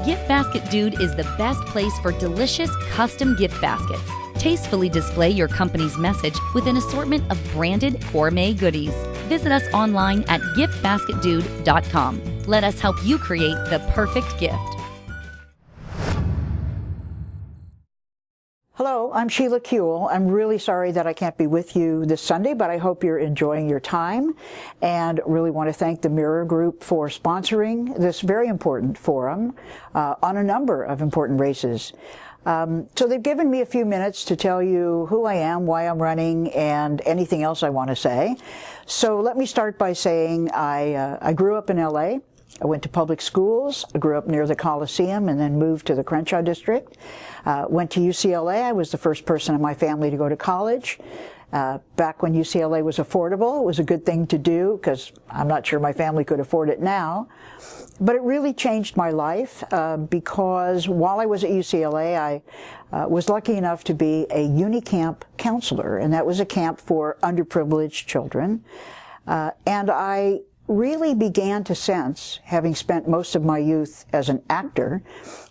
Gift Basket Dude is the best place for delicious custom gift baskets. Tastefully display your company's message with an assortment of branded gourmet goodies. Visit us online at giftbasketdude.com. Let us help you create the perfect gift. Hello, I'm Sheila Kuehl. I'm really sorry that I can't be with you this Sunday, but I hope you're enjoying your time, and really want to thank the Mirror Group for sponsoring this very important forum on a number of important races. So they've given me a few minutes to tell you who I am, why I'm running, and anything else I want to say. So let me start by saying I grew up in LA. I went to public schools. I grew up near the Coliseum and then moved to the Crenshaw district. Went to UCLA. I was the first person in my family to go to college. Back when UCLA was affordable, it was a good thing to do because I'm not sure my family could afford it now. But it really changed my life because while I was at UCLA, I was lucky enough to be a unicamp counselor, and that was a camp for underprivileged children. And I really began to sense, having spent most of my youth as an actor,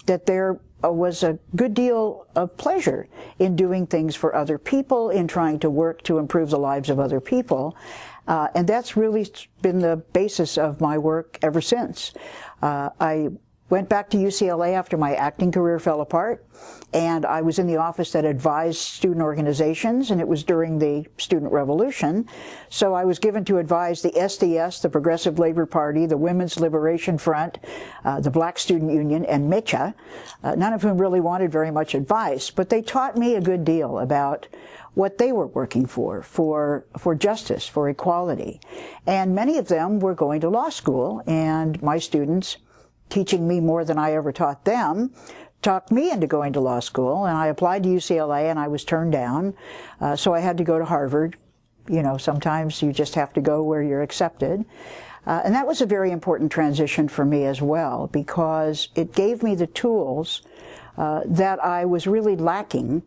that there was a good deal of pleasure in doing things for other people, in trying to work to improve the lives of other people. And that's really been the basis of my work ever since. I went back to UCLA after my acting career fell apart, and I was in the office that advised student organizations, and it was during the Student Revolution. So I was given to advise the SDS, the Progressive Labor Party, the Women's Liberation Front, the Black Student Union, and MECHA, none of whom really wanted very much advice, but they taught me a good deal about what they were working for justice, for equality. And many of them were going to law school, and my students, teaching me more than I ever taught them, talked me into going to law school, and I applied to UCLA and I was turned down. So I had to go to Harvard. You know, sometimes you just have to go where you're accepted. And that was a very important transition for me as well, because it gave me the tools that I was really lacking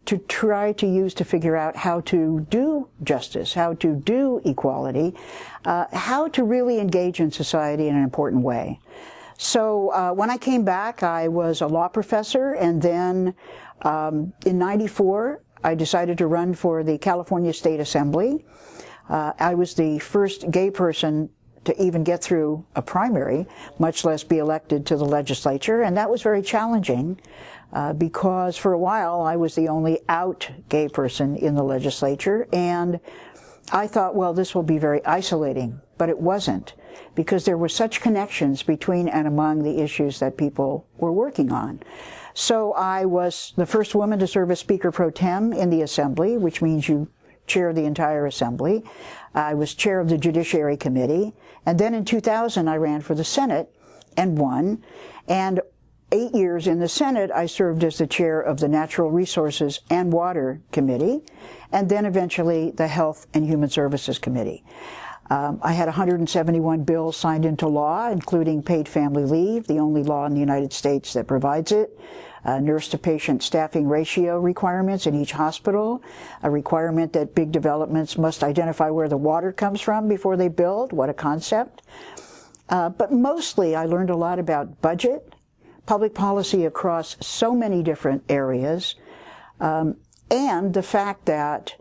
to try to use to figure out how to do justice, how to do equality, how to really engage in society in an important way. So when I came back, I was a law professor, and then in '94, I decided to run for the California State Assembly. I was the first gay person to even get through a primary, much less be elected to the legislature, and that was very challenging because for a while I was the only out gay person in the legislature, and I thought, well, this will be very isolating, but it wasn't, because there were such connections between and among the issues that people were working on. So I was the first woman to serve as Speaker Pro Tem in the Assembly, which means you chair the entire Assembly. I was chair of the Judiciary Committee, and then in 2000 I ran for the Senate and won, and 8 years in the Senate I served as the chair of the Natural Resources and Water Committee, and then eventually the Health and Human Services Committee. I had 171 bills signed into law, including paid family leave, the only law in the United States that provides it, nurse-to-patient staffing ratio requirements in each hospital, a requirement that big developments must identify where the water comes from before they build. What a concept. But mostly I learned a lot about budget, public policy across so many different areas, and the fact that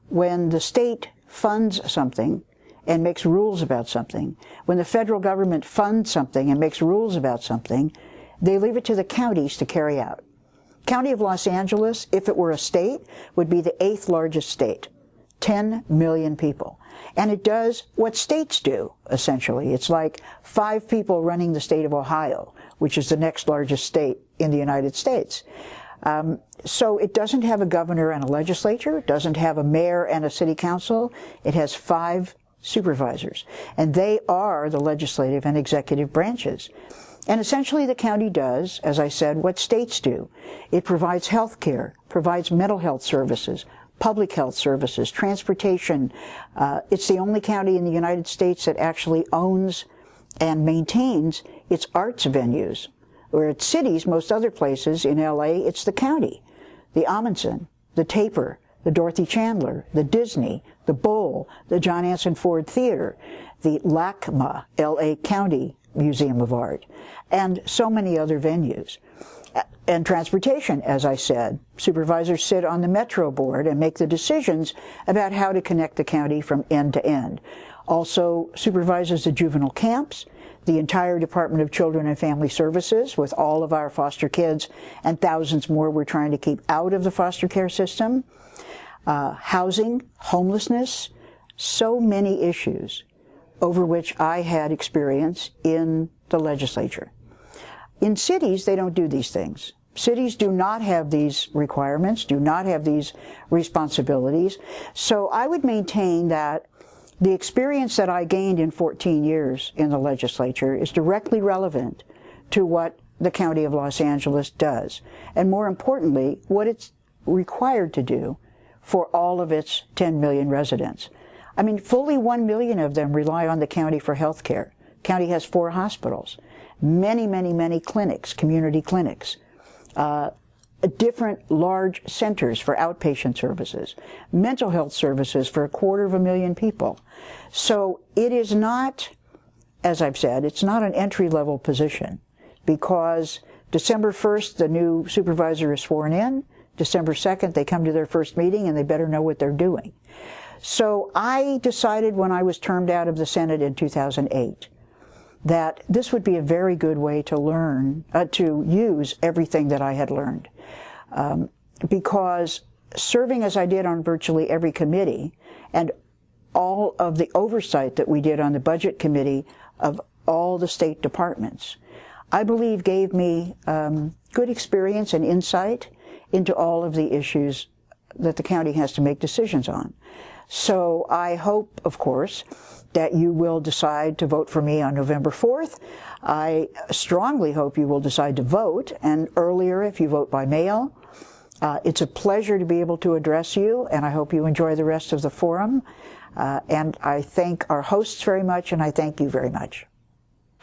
when the state funds something and makes rules about something, when the federal government funds something and makes rules about something, they leave it to the counties to carry out. County of Los Angeles, if it were a state, would be the 8th largest state, 10 million people. And it does what states do, essentially. It's like 5 people running the state of Ohio, which is the next largest state in the United States. So it doesn't have a governor and a legislature. It doesn't have a mayor and a city council. It has 5 supervisors, and they are the legislative and executive branches. And essentially the county does, as I said, what states do. It provides health care, provides mental health services, public health services, transportation. It's the only county in the United States that actually owns and maintains its arts venues. Where it's cities, most other places in LA, it's the county. The Amundsen, the Taper, the Dorothy Chandler, the Disney, the Bowl, the John Anson Ford Theater, the LACMA, LA County Museum of Art, and so many other venues. And transportation, as I said. Supervisors sit on the Metro Board and make the decisions about how to connect the county from end to end. Also supervises the juvenile camps, the entire Department of Children and Family Services with all of our foster kids and thousands more we're trying to keep out of the foster care system, housing, homelessness, so many issues over which I had experience in the legislature. In cities, they don't do these things. Cities do not have these requirements, do not have these responsibilities. So I would maintain that the experience that I gained in 14 years in the legislature is directly relevant to what the County of Los Angeles does, and more importantly, what it's required to do for all of its 10 million residents. I mean, fully 1 million of them rely on the county for health care. County has 4 hospitals, many, many, many clinics, community clinics, different large centers for outpatient services, mental health services for 250,000 people. So it is not, as I've said, it's not an entry-level position, because December 1st, the new supervisor is sworn in. December 2nd, they come to their first meeting and they better know what they're doing. So I decided when I was termed out of the Senate in 2008 that this would be a very good way to learn, to use everything that I had learned. Because serving as I did on virtually every committee and all of the oversight that we did on the budget committee of all the state departments, I believe gave me good experience and insight into all of the issues that the county has to make decisions on. So I hope, of course, that you will decide to vote for me on November 4th. I strongly hope you will decide to vote, and earlier if you vote by mail. It's a pleasure to be able to address you, and I hope you enjoy the rest of the forum. And I thank our hosts very much, and I thank you very much.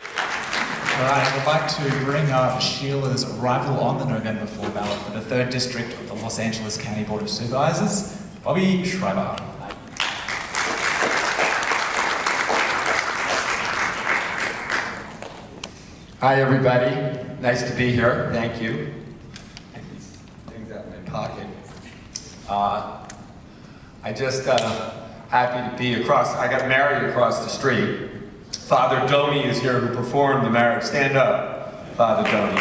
All right, I'd like to bring up Sheila's arrival on the November 4 ballot for the 3rd District of the Los Angeles County Board of Supervisors, Bobby Shriver. Hi, everybody. Nice to be here. Thank you. Take these things out of my pocket. I just happy to be across. I got married across the street. Father Doney is here who performed the marriage. Stand up, Father Doney.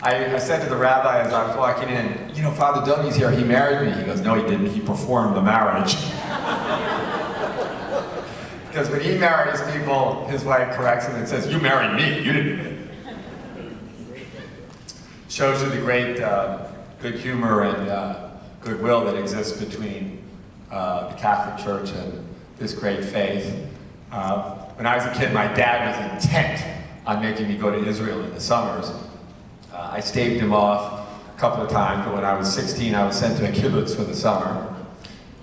I said to the rabbi as I was walking in, you know, Father Doney's here. He married me. He goes, no, he didn't. He performed the marriage. Because when he marries people, his wife corrects him and says, you married me, you didn't. Shows you the great good humor and goodwill that exists between the Catholic Church and this great faith. When I was a kid, my dad was intent on making me go to Israel in the summers. I staved him off a couple of times, but when I was 16, I was sent to a kibbutz for the summer.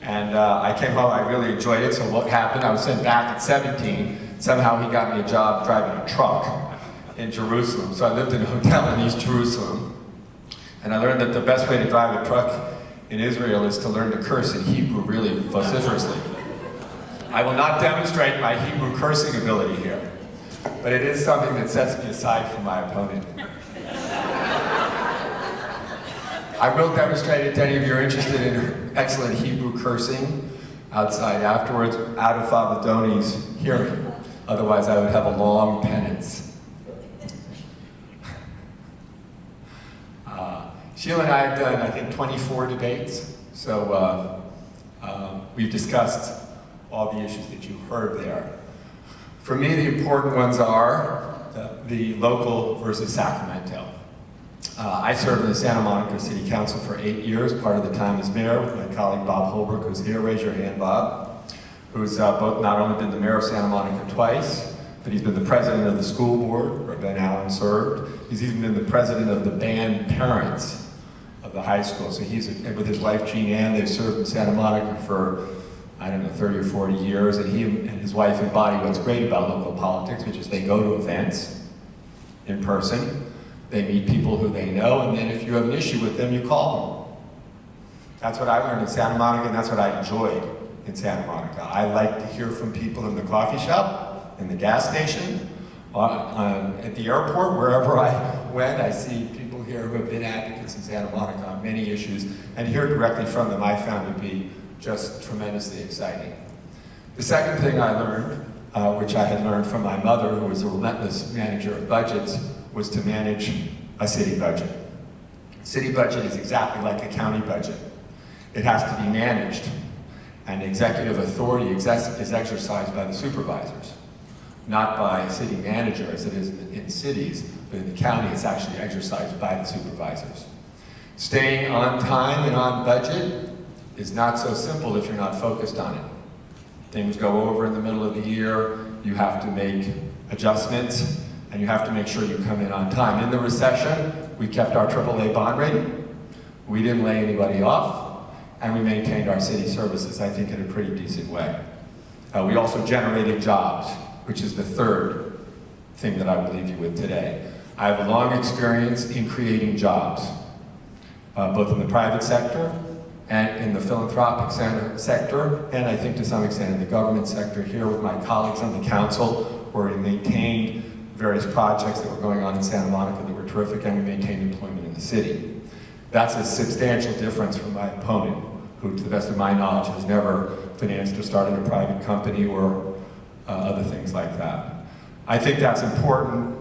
And I came home, I really enjoyed it, so what happened? I was sent back at 17. Somehow he got me a job driving a truck in Jerusalem. So I lived in a hotel in East Jerusalem. And I learned that the best way to drive a truck in Israel is to learn to curse in Hebrew really vociferously. I will not demonstrate my Hebrew cursing ability here, but it is something that sets me aside from my opponent. I will demonstrate it to any of you who are interested in excellent Hebrew cursing outside afterwards, out of Father Doney's hearing. Otherwise, I would have a long penance. Sheila and I have done, I think, 24 debates. So we've discussed all the issues that you heard there. For me, the important ones are the local versus Sacramento. I served in the Santa Monica City Council for 8 years, part of the time as mayor, with my colleague Bob Holbrook, who's here. Raise your hand, Bob. Who's both not only been the mayor of Santa Monica twice, but he's been the president of the school board, where Ben Allen served. He's even been the president of the band parents of the high school. So he's, with his wife Jean Ann, they've served in Santa Monica for, I don't know, 30 or 40 years, and he and his wife embody what's great about local politics, which is they go to events in person. They meet people who they know, and then if you have an issue with them, you call them. That's what I learned in Santa Monica, and that's what I enjoyed in Santa Monica. I like to hear from people in the coffee shop, in the gas station, at the airport, wherever I went. I see people here who have been advocates in Santa Monica on many issues, and hear directly from them I found to be just tremendously exciting. The second thing I learned, which I had learned from my mother, who was a relentless manager of budgets, was to manage a city budget. City budget is exactly like a county budget. It has to be managed, and executive authority is exercised by the supervisors, not by a city manager as it is in cities, but in the county it's actually exercised by the supervisors. Staying on time and on budget is not so simple if you're not focused on it. Things go over in the middle of the year, you have to make adjustments, and you have to make sure you come in on time. In the recession, we kept our AAA bond rating, we didn't lay anybody off, and we maintained our city services, I think, in a pretty decent way. We also generated jobs, which is the third thing that I will leave you with today. I have a long experience in creating jobs, both in the private sector and in the philanthropic sector, and I think to some extent in the government sector, here with my colleagues on the council, where we maintained various projects that were going on in Santa Monica that were terrific, and we maintained employment in the city. That's a substantial difference from my opponent, who, to the best of my knowledge, has never financed or started a private company or other things like that. I think that's important,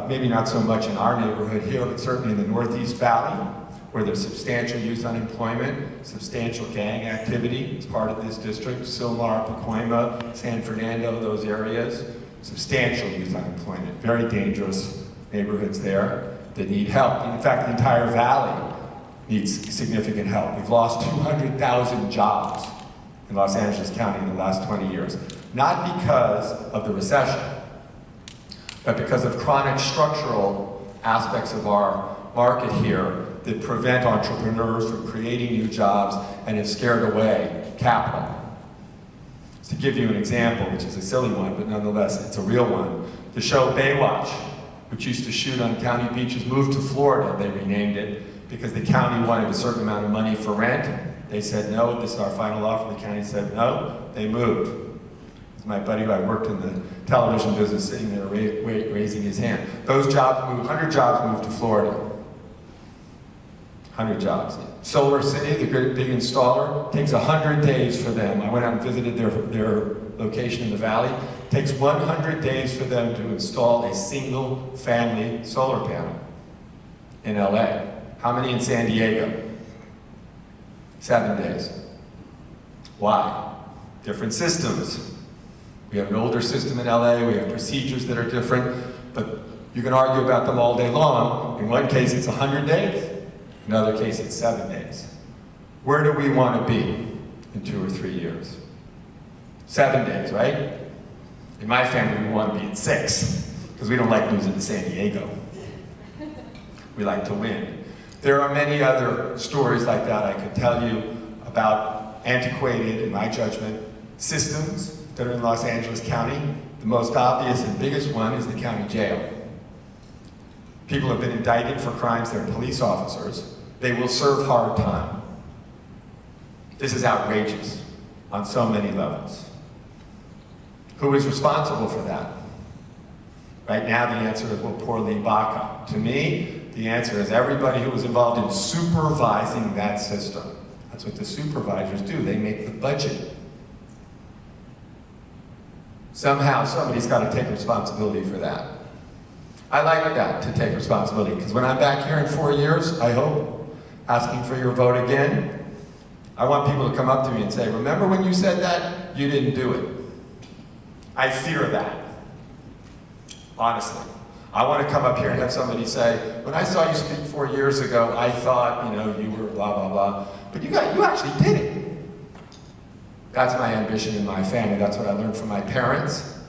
maybe not so much in our neighborhood here, but certainly in the Northeast Valley, where there's substantial youth unemployment, substantial gang activity as part of this district, Silmar, Pacoima, San Fernando, those areas, substantial youth unemployment, very dangerous neighborhoods there that need help. In fact, the entire valley needs significant help. We've lost 200,000 jobs in Los Angeles County in the last 20 years, not because of the recession, but because of chronic structural aspects of our market here that prevent entrepreneurs from creating new jobs and have scared away capital. To give you an example, which is a silly one, but nonetheless it's a real one, the show Baywatch, which used to shoot on county beaches, moved to Florida. They renamed it because the county wanted a certain amount of money for rent. They said no, this is our final offer. The county said no, they moved. It's my buddy who I worked in the television business sitting there raising his hand. Those jobs moved, 100 jobs moved to Florida. 100 jobs. Solar City, the great big installer, takes 100 days for them. I went out and visited their location in the valley. It takes 100 days for them to install a single family solar panel in LA. How many in San Diego? 7 days. Why? Different systems. We have an older system in LA, we have procedures that are different, but you can argue about them all day long. In one case it's 100 days, in another case it's 7 days. Where do we want to be in 2 or 3 years? 7 days, right? In my family we want to be at 6, because we don't like losing to San Diego. We like to win. There are many other stories like that I could tell you about antiquated, in my judgment, systems that are in Los Angeles County. The most obvious and biggest one is the county jail. People have been indicted for crimes, they're police officers. They will serve hard time. This is outrageous on so many levels. Who is responsible for that? Right now the answer is, well, poor Lee Baca. To me, the answer is everybody who was involved in supervising that system. That's what the supervisors do, they make the budget. Somehow somebody's got to take responsibility for that. I like that, to take responsibility, because when I'm back here in 4 years, I hope, asking for your vote again, I want people to come up to me and say, remember when you said that? You didn't do it. I fear that, honestly. I want to come up here and have somebody say, when I saw you speak 4 years ago, I thought, you were blah, blah, blah, but you actually did it. That's my ambition in my family. That's what I learned from my parents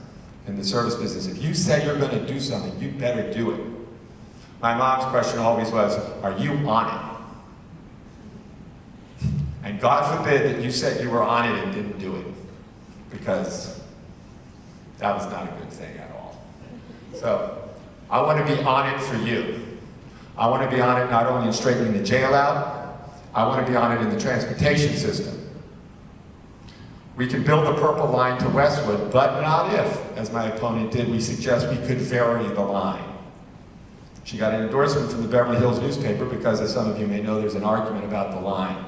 in the service business. If you say you're going to do something, you better do it. My mom's question always was, are you on it? And God forbid that you said you were on it and didn't do it, because that was not a good thing at all. So I want to be on it for you. I want to be on it not only in straightening the jail out, I want to be on it in the transportation system. We can build a purple line to Westwood, but not if, as my opponent did, we suggest we could vary the line. She got an endorsement from the Beverly Hills newspaper because, as some of you may know, there's an argument about the line.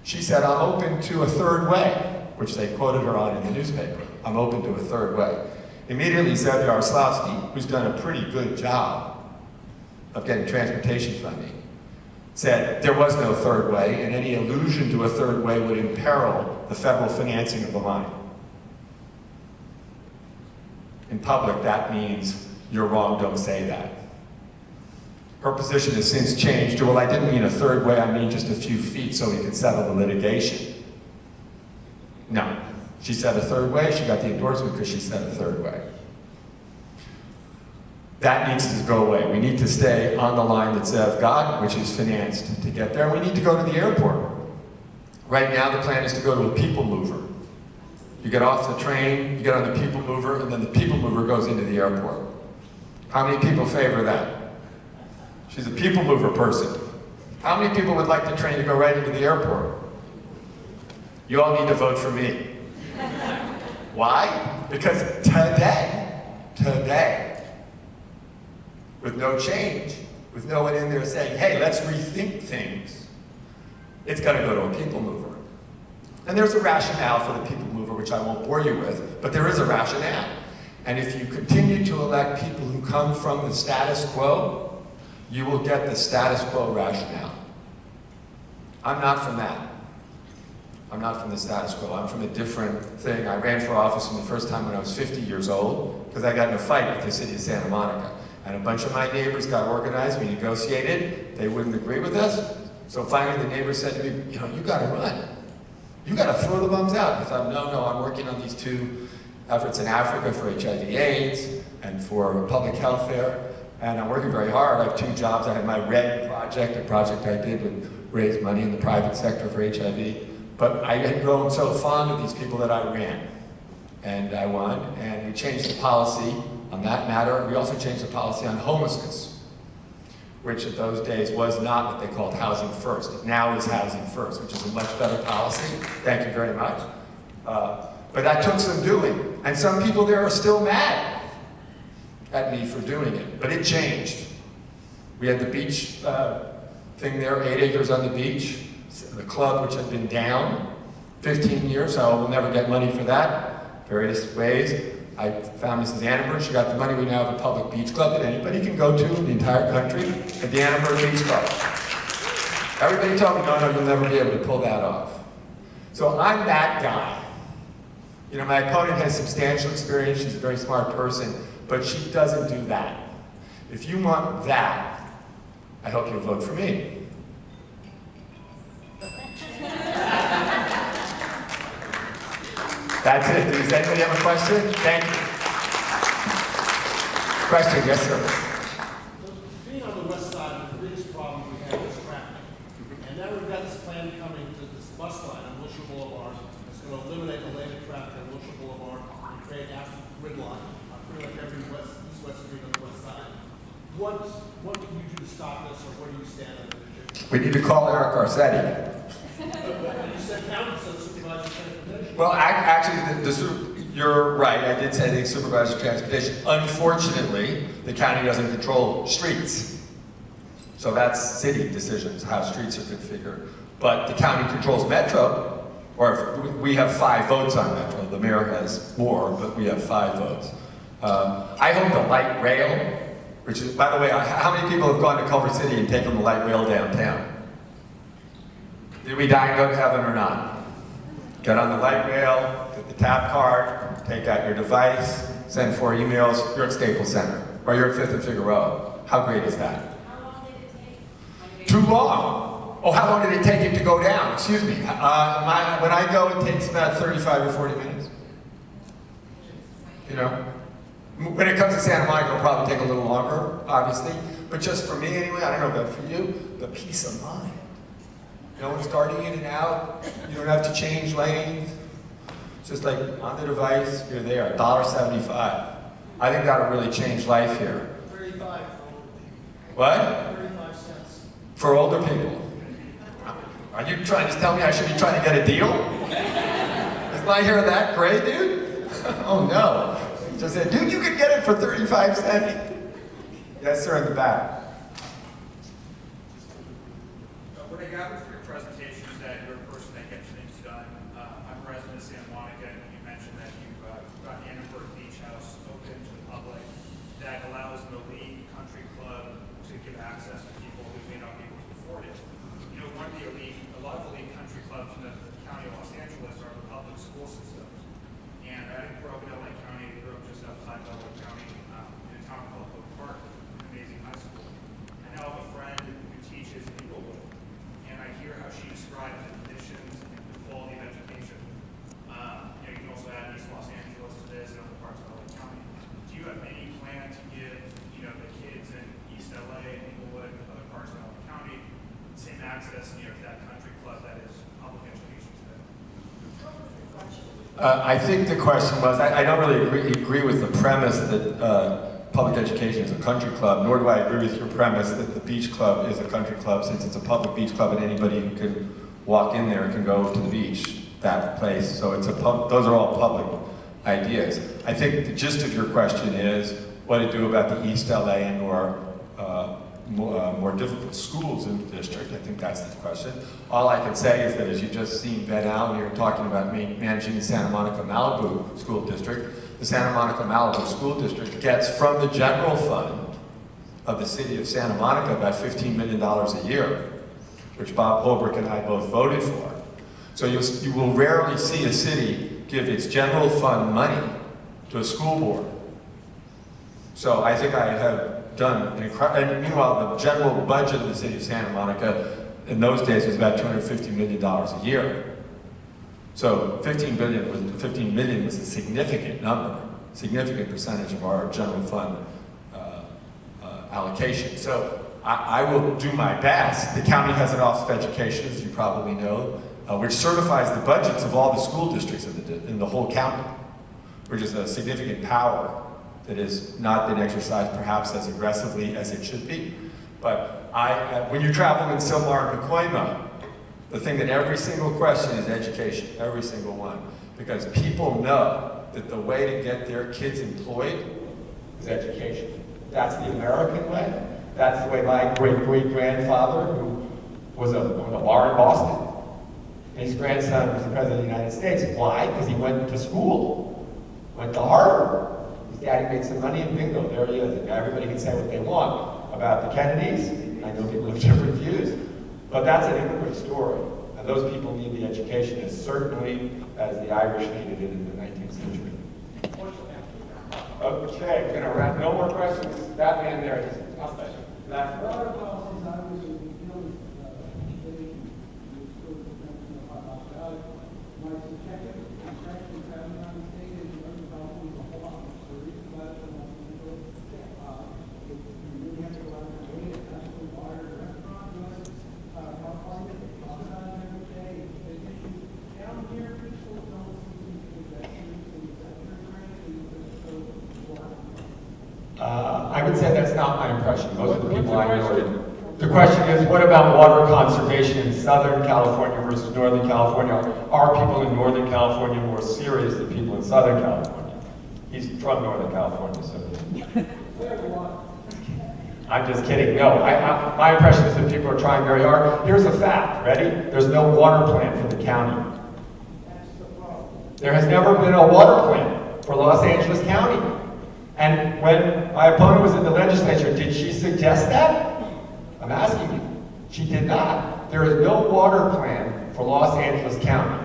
She said, I'm open to a third way, which they quoted her on in the newspaper. I'm open to a third way. Immediately, Zev Yaroslavsky, who's done a pretty good job of getting transportation funding, said there was no third way, and any allusion to a third way would imperil the federal financing of the line. In public, that means you're wrong, don't say that. Her position has since changed to, well, I didn't mean a third way, I mean just a few feet so we could settle the litigation. No, she said a third way, she got the endorsement because she said a third way. That needs to go away. We need to stay on the line that Zev got, which is financed to get there. We need to go to the airport. Right now, the plan is to go to a people mover. You get off the train, you get on the people mover, and then the people mover goes into the airport. How many people favor that? She's a people mover person. How many people would like the train to go right into the airport? You all need to vote for me. Why? Because today, with no change, with no one in there saying, hey, let's rethink things, it's got to go to a people mover. And there's a rationale for the people mover, which I won't bore you with, but there is a rationale. And if you continue to elect people who come from the status quo, you will get the status quo rationale. I'm not from that. I'm not from the status quo. I'm from a different thing. I ran for office for the first time when I was 50 years old because I got in a fight with the city of Santa Monica. And a bunch of my neighbors got organized, we negotiated, they wouldn't agree with us. So finally the neighbor said to me, you know, you gotta run. You gotta throw the bums out. I thought, no, I'm working on these two efforts in Africa for HIV/AIDS and for public health there. And I'm working very hard. I have 2 jobs. I have my RED project, a project I did to raise money in the private sector for HIV. But I had grown so fond of these people that I ran. And I won, and we changed the policy on that matter. We also changed the policy on homelessness, which at those days was not what they called housing first. It now is housing first, which is a much better policy. Thank you very much. But that took some doing. And some people there are still mad at me for doing it, but it changed. We had the beach thing there, 8 acres on the beach, the club which had been down 15 years, so we'll never get money for that, various ways. I found Mrs. Annenberg. She got the money. We now have a public beach club that anybody can go to in the entire country at the Annenberg Beach Club. Everybody told me, no, you'll never be able to pull that off. So I'm that guy. You know, my opponent has substantial experience. She's a very smart person, but she doesn't do that. If you want that, I hope you'll vote for me. That's it. Does anybody have a question? Thank you. Question, yes, sir. Being on the west side, the biggest problem we have is traffic. And now we've got this plan coming to this bus line on Wilshire Boulevard. It's going to eliminate the lane of traffic on Wilshire Boulevard and create an absolute grid line on pretty much every east-west street on the west side. What can you do to stop this, or where do you stand on it? We need to call Eric Garcetti. You said county, so supervisor transportation. Well, actually, you're right. I did say the supervisor of transportation. Unfortunately, the county doesn't control streets. So that's city decisions, how streets are configured. But the county controls Metro, or we have 5 votes on Metro. The mayor has more, but we have 5 votes. I hope the light rail, which is, by the way, how many people have gone to Culver City and taken the light rail downtown? Did we die and go to heaven or not? Get on the light rail, get the tap card, take out your device, send 4 emails, you're at Staples Center, or you're at 5th and Figueroa. How great is that? How long did it take? Too long. Oh, how long did it take it to go down? Excuse me. When I go, it takes about 35 or 40 minutes. You know? When it comes to Santa Monica, it'll probably take a little longer, obviously. But just for me anyway, I don't know about for you, the peace of mind. No one's starting in and out. You don't have to change lanes. It's just like on the device, you're there, $1.75. I think that'll really change life here. 35 for older people. What? 35 cents. For older people. Are you trying to tell me I should be trying to get a deal? Is Is my hair that gray, dude? Oh no. Just said, dude, you could get it for 35 cents. Yes, sir, in the back. What I gathered from your presentation is that you're a person that gets things done. I'm a resident of Santa Monica, and you mentioned that you've got the Annenberg Beach House open to the public that allows the elite country club to give access to people who may not be able to afford it. You know, a lot of elite country clubs in the county of Los Angeles are the public school systems. And I didn't grow up in LA County, I grew up just outside LA County in a town called Oak Park, an amazing high school. I now have a friend who teaches in Inglewood, and I hear how she describes the conditions and the quality of education. You can also add East Los Angeles to this and other parts of LA County. Do you have any plan to give, the kids in East LA and Inglewood and other parts of LA County same access, to that country club that is public education today? I think the question was, I don't really agree with the premise that public education is a country club, nor do I agree with your premise that the beach club is a country club, since it's a public beach club and anybody who can walk in there can go to the beach, that place. So those are all public ideas. I think the gist of your question is what to do about the East LA and more difficult schools in the district. I think that's the question. All I can say is that as you've just seen Ben Allen here talking about managing the Santa Monica Malibu School District, the Santa Monica Malibu School District gets from the general fund of the city of Santa Monica about $15 million a year, which Bob Holbrook and I both voted for. So you will rarely see a city give its general fund money to a school board. So I think I have done an incredible, and meanwhile the general budget of the city of Santa Monica in those days was about $250 million a year. So 15 million was a significant number, significant percentage of our general fund allocation. So I will do my best. The county has an Office of Education, as you probably know, which certifies the budgets of all the school districts in the whole county, which is a significant power that has not been exercised perhaps as aggressively as it should be. But when you travel in Silmar and Pacoima, the thing that every single question is education, every single one. Because people know that the way to get their kids employed is education. That's the American way. That's the way my great-great-grandfather, who was a bar in Boston, his grandson was the President of the United States. Why? Because he went to school, went to Harvard. His daddy made some money and bingo, there he is. And everybody can say what they want about the Kennedys. I know people have different views, but that's an immigrant story. And those people need the education as certainly as the Irish needed it in the 19th century. Okay, we're gonna wrap. No more questions. That man there is. Last. I would say that's not my impression. Most of the people I know. The question is, what about water conservation in Southern California versus Northern California? Are people in Northern California more serious than people in Southern California? He's from Northern California, so. I'm just kidding. No, my impression is that people are trying very hard. Here's a fact, ready? There's no water plant for the county. There has never been a water plant for Los Angeles County. And when my opponent was in the legislature, did she suggest that? I'm asking you. She did not. There is no water plan for Los Angeles County.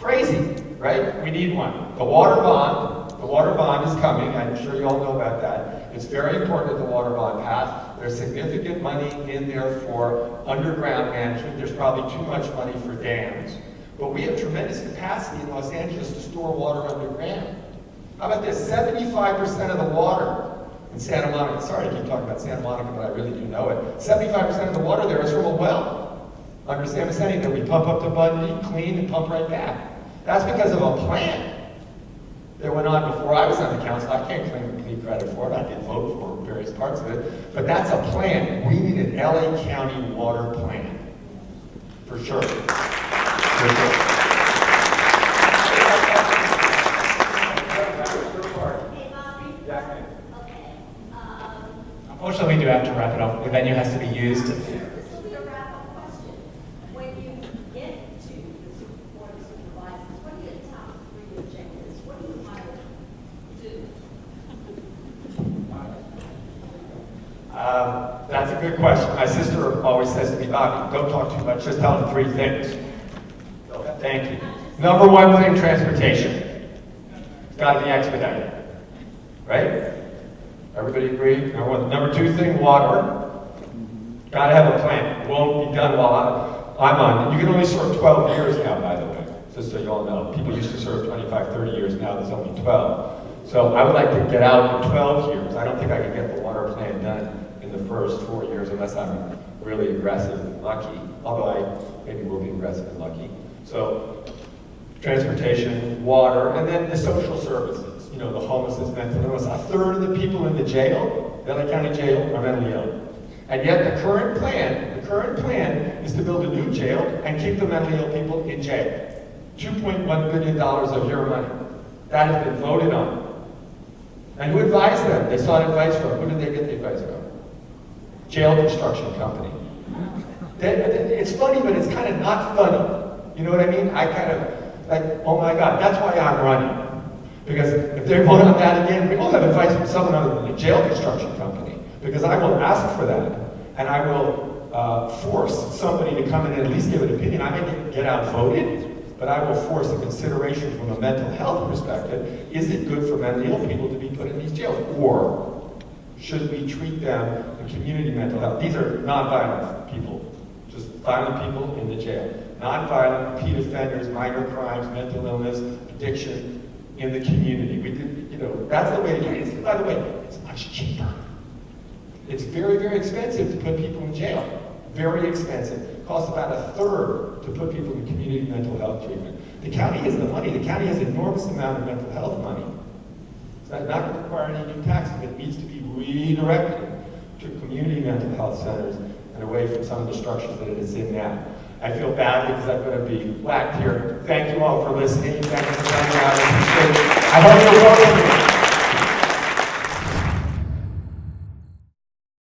Crazy, right? We need one. The water bond is coming. I'm sure you all know about that. It's very important that the water bond pass. There's significant money in there for underground management. There's probably too much money for dams. But we have tremendous capacity in Los Angeles to store water underground. How about this? 75% of the water in Santa Monica, sorry to keep talking about Santa Monica, but I really do know it. 75% of the water there is from a well under San Vicente that we pump up to Bundy, clean, and pump right back. That's because of a plan that went on before I was on the council. I can't claim complete credit for it. I did vote for various parts of it. But that's a plan. We need an LA County water plan. For sure. For sure. Unfortunately, we do have to wrap it up. The venue has to be used. This will be a wrap-up question. When you get to the Board of Supervisors, what are your top 3 objectives? What do you want to do? That's a good question. My sister always says to me, Bobby, don't talk too much, just tell them 3 things. Thank you. Number 1 thing, transportation. It's got to be expedited, right? Everybody agree? Number 2 thing, water. Got to have a plan. It won't be done while I'm on. You can only serve 12 years now, by the way, just so you all know. People used to serve 25, 30 years, now there's only 12. So I would like to get out in 12 years. I don't think I can get the water plan done in the first 4 years unless I'm really aggressive and lucky, although I maybe will be aggressive and lucky. So transportation, water, and then the social services, you know, the homelessness, mental illness. 1/3 of the people in the jail, LA County Jail, are mentally ill. And yet the current plan is to build a new jail and keep the mentally ill people in jail. $2.1 billion of your money. That has been voted on. And who advised them? They sought advice from. Who did they get the advice from? Jail construction company. It's funny, but it's kind of not funny. You know what I mean? I kind of, like, oh my God, that's why I'm running. Because if they vote on that again, we all have advice from someone other than the jail construction company. Because I will ask for that, and I will force somebody to come in and at least give an opinion. I may get outvoted, but I will force a consideration from a mental health perspective. Is it good for mentally ill people to be put in these jails? Or should we treat them in community mental health? These are non-violent people, just violent people in the jail. Non-violent, repeat offenders, minor crimes, mental illness, addiction in the community. We did, you know, that's the way to do it. By the way, it's much cheaper. It's very, very expensive to put people in jail. Very expensive. It costs about 1/3 to put people in community mental health treatment. The county has the money. The county has an enormous amount of mental health money. It's not going to require any new taxes. It needs to be redirected to community mental health centers and away from some of the structures that it is in now. I feel bad because I'm going to be whacked here. Thank you all for listening. Thank you for coming out. I hope you're welcome.